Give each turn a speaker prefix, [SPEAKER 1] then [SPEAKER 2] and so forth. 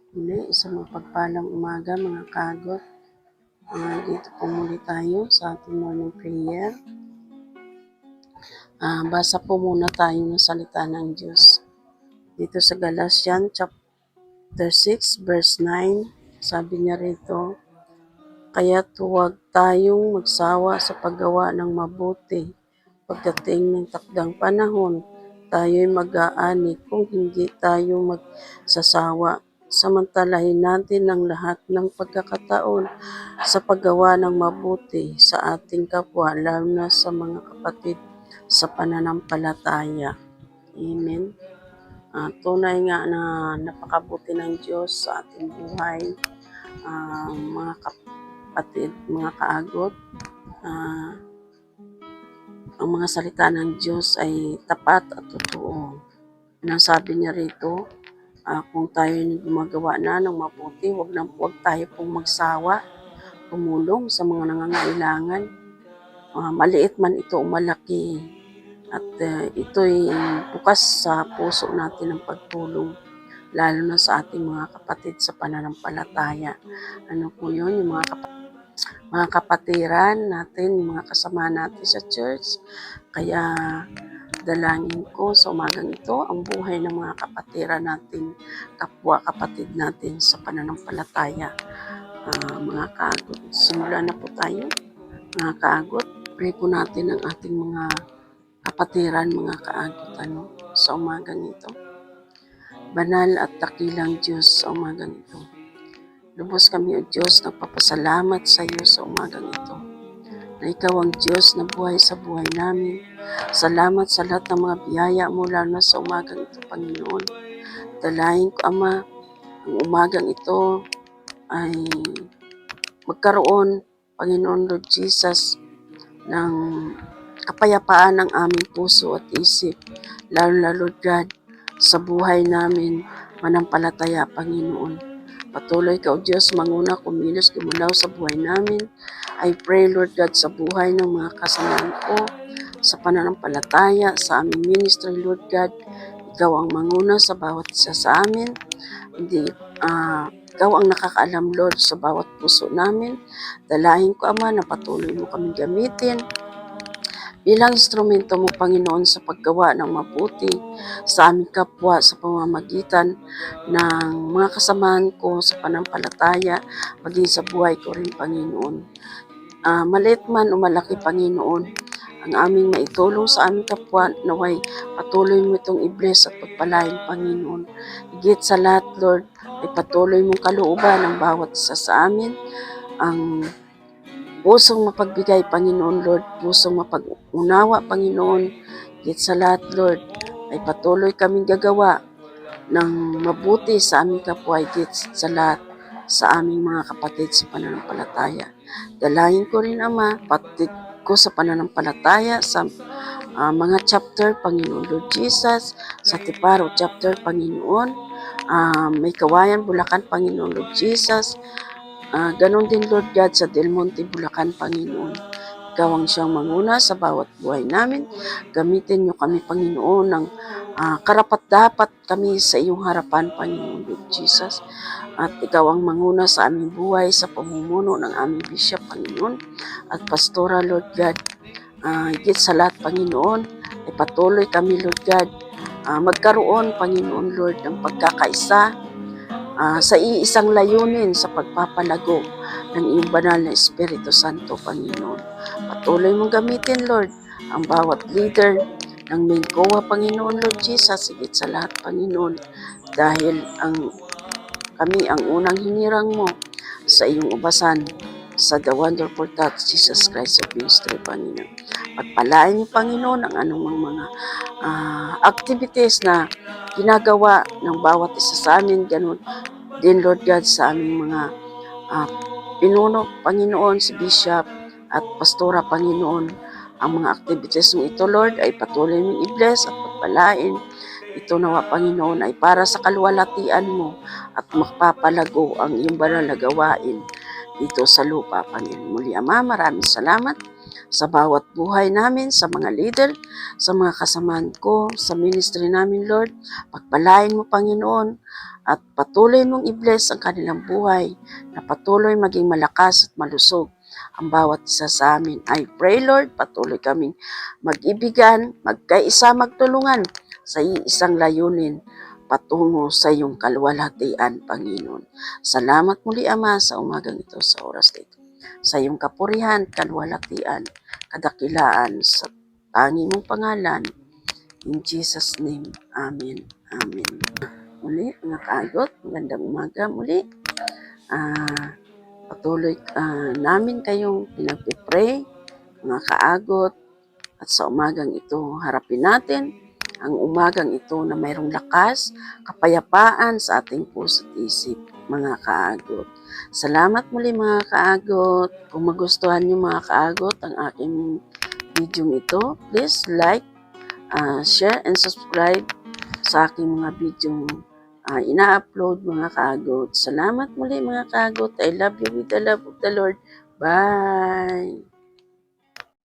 [SPEAKER 1] Muli, isang mapagpalang umaga mga kagot. Dito po muli tayo sa ating morning prayer. Basa po muna tayo ng salita ng Diyos. Dito sa Galatians chapter 6 verse 9, sabi niya rito, kaya't huwag tayong magsawa sa paggawa ng mabuti. Pagdating ng takdang panahon, tayo'y mag-aani kung hindi tayo magsasawa. Samantalahin natin ang lahat ng pagkakataon sa paggawa ng mabuti sa ating kapwa, lalo na sa mga kapatid sa pananampalataya. Amen. Tunay nga na napakabuti ng Diyos sa ating buhay, mga kapatid, mga kaagot. Ang mga salita ng Diyos ay tapat at totoo. Nasabi niya rito, kung tayo gumagawa na ng mabuti, huwag tayo pong magsawa, tumulong sa mga nangangailangan. Maliit man ito o malaki. At ito'y bukas sa puso natin ng pagtulong, lalo na sa ating mga kapatid sa pananampalataya. Ano po yun? Yung mga kapatiran natin, mga kasama natin sa church. Kaya dalangin ko sa umagang ito ang buhay ng mga kapatiran natin, kapwa kapatid natin sa pananampalataya. Mga kaagot, simula na po tayo. Mga kaagot, pray po natin ang ating mga kapatiran, mga kaagot, sa umagang ito. Banal at dakilang Diyos, sa umagang ito, lubos kami o Diyos nagpapasalamat sa iyo sa umagang ito, na ikaw ang Diyos na buhay sa buhay namin. Salamat sa lahat ng mga biyaya mo, lalo na sa umagang ito, Panginoon. Dalahin ko, Ama, ang umagang ito ay magkaroon, Panginoon Lord Jesus, ng kapayapaan ng aming puso at isip, lalo na Lord God, sa buhay namin manampalataya, Panginoon. Patuloy ka, O Diyos, manguna, kumilos, gumulaw sa buhay namin. I pray, Lord God, sa buhay ng mga kasamaan ko, sa pananampalataya, sa aming ministry, Lord God. Ikaw ang manguna sa bawat isa sa amin. Ikaw ang nakakaalam, Lord, sa bawat puso namin. Dalahin ko, Ama, na patuloy mo kami gamitin bilang instrumento mo, Panginoon, sa paggawa ng mabuti sa aming kapwa sa pamamagitan ng mga kasamahan ko sa panampalataya, maging sa buhay ko rin, Panginoon. Maliit man o malaki, Panginoon, ang aming maitulong sa aming kapwa, naway patuloy mo itong i-bless at pagpalain, Panginoon. Higit sa lahat, Lord, ay patuloy mong kalooban ng bawat isa sa amin, ang pusong mapagbigay, Panginoon Lord, pusong mapag-unawa, Panginoon. Higit sa lahat, Lord, ay patuloy kaming gagawa ng mabuti sa aming kapwa, higit sa lahat sa aming mga kapatid sa pananampalataya. Dalahin ko rin, Ama, patid ko sa pananampalataya sa mga chapter, Panginoon Lord Jesus, sa Tiparo chapter, Panginoon, may Kawayan, Bulacan, Panginoon Lord Jesus. Ganon din, Lord God, sa Del Monte, Bulacan, Panginoon. Ikaw ang siyang manguna sa bawat buhay namin. Gamitin niyo kami, Panginoon, ng karapat-dapat kami sa iyong harapan, Panginoon Lord Jesus. At ikaw ang manguna sa aming buhay sa pamumuno ng aming bishop, Panginoon, at pastora, Lord God. Higit sa lahat, Panginoon, ay patuloy kami, Lord God, magkaroon, Panginoon Lord, ng pagkakaisa sa iisang layunin sa pagpapalago ng iyong banal na Espiritu Santo, Panginoon. Patuloy mong gamitin, Lord, ang bawat leader ng Mincoa, Panginoon Lord Jesus, higit sa lahat, Panginoon, dahil kami ang unang hinirang mo sa iyong ubasan sa The Wonderful Touch, Jesus Christ of Ministry, Panginoon. Pagpalain niyo, Panginoon, ang anumang mga activities na ginagawa ng bawat isa sa amin, ganun din, Lord God, sa aming mga pinuno, Panginoon, si Bishop at Pastora, Panginoon. Ang mga activities mo ito, Lord, ay patuloy mong i-bless at pagpalain. Ito nawa, Panginoon, ay para sa kaluwalhatian mo at magpapalago ang iyong banal na gawain dito sa lupa, Panginoon. Muli, Ama, maraming salamat sa bawat buhay namin, sa mga leader, sa mga kasamahan ko, sa ministry namin, Lord. Pagpalain mo, Panginoon, at patuloy mong i-bless ang kanilang buhay, na patuloy maging malakas at malusog ang bawat isa sa amin. I pray, Lord, patuloy kaming mag-ibigan, magkaisa, magtulungan sa isang layunin patungo sa iyong kaluwalhatian, Panginoon. Salamat muli, Ama, sa umagang ito, sa oras na ito. Sa iyong kapurihan, kaluwalhatian, kadakilaan, sa tangi mong pangalan. In Jesus' name, Amen. Amen. Muli, mga kaagot, magandang umaga muli. Patuloy namin kayong pinagpipray, mga kaagot, at sa umagang ito, harapin natin ang umagang ito na mayroong lakas, kapayapaan sa ating puso at isip, mga kaagot. Salamat muli, mga kaagot. Kung magustuhan niyo, mga kaagot, ang aking video ito, please like, share, and subscribe sa aking mga video ina-upload, mga kaagot. Salamat muli, mga kaagot. I love you with the love of the Lord. Bye!